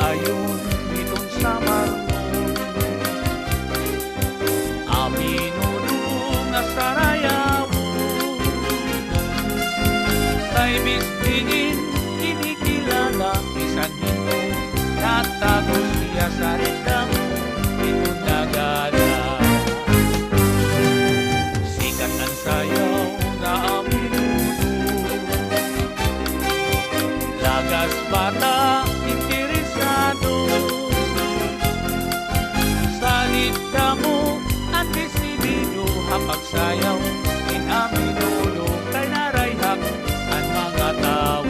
ayon itong sa marnon. Aminunong asarayawo, kay bistingin kinikilala, isan hito natagos siya sa ritamo, ito nagala. Sikat ang sayaw na aminunong, lagas bata interesado, salit damo ang desidido, hapagsayaw in aminuno, kay narayhak ang mga tao.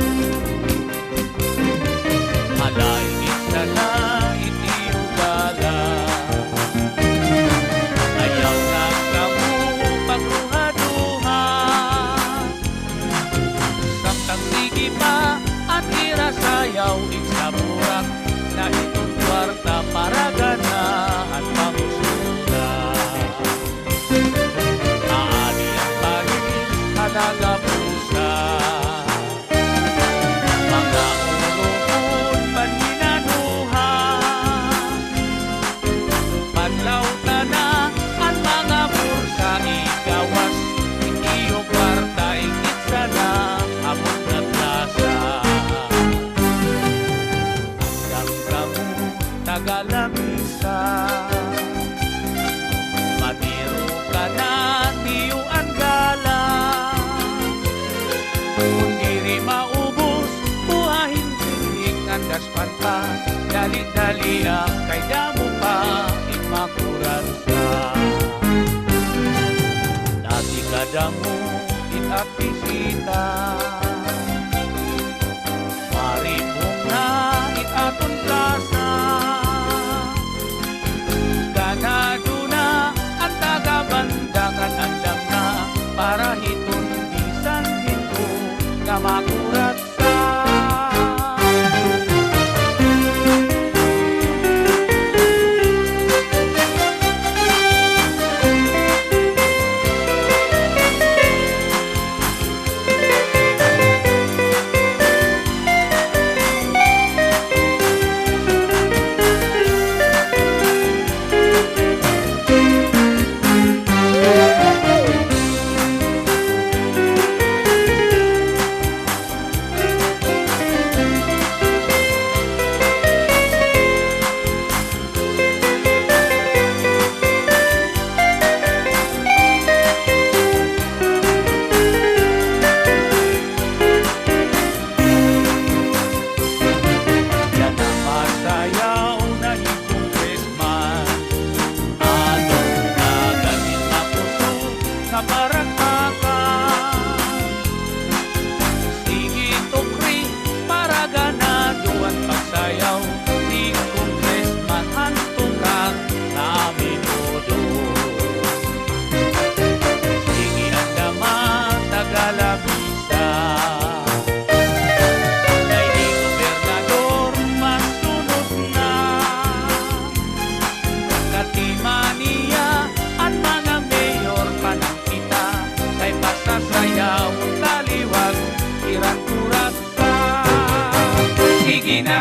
Malaingit na na itiugala, ayaw na kamu pagruhaduha, samtang sige pa at irasayaw iksaburak, na itong kwarta para ganahan pamusula. Aani ang pagiging halaga pusa, mga urupon paninanuha, padlaw ka na ang mga bursa, igawas iyong kwarta, ikit sana among naglasa. Ang kamu tagalamisa, matiro ka na tiyo ang gala, kung diri maubos buhahin sinig ang daspanta, dali-dali ang kay damo pa imakuransa. Dati ka damo at bisita, maripong na itaton plaza, ganado na ang tagabandangan, andam na para hiton bisan hinto na makuratsa.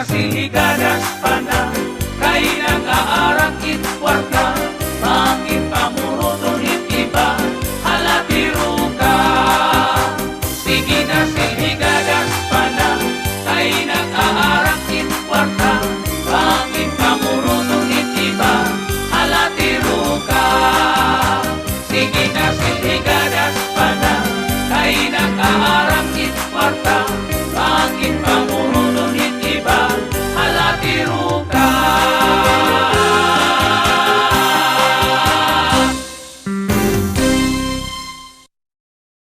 Sinhigadas pa na, kay nag-aarakit warta, mangin pamurutunit iba, halatiro ka. Sige na sinhigadas pa na, kay nag-aarakit warta, mangin pamurutunit iba, halatiro ka. Sige na sinhigadas pa na, kay nag-aarakit warta, mangin pamurutunit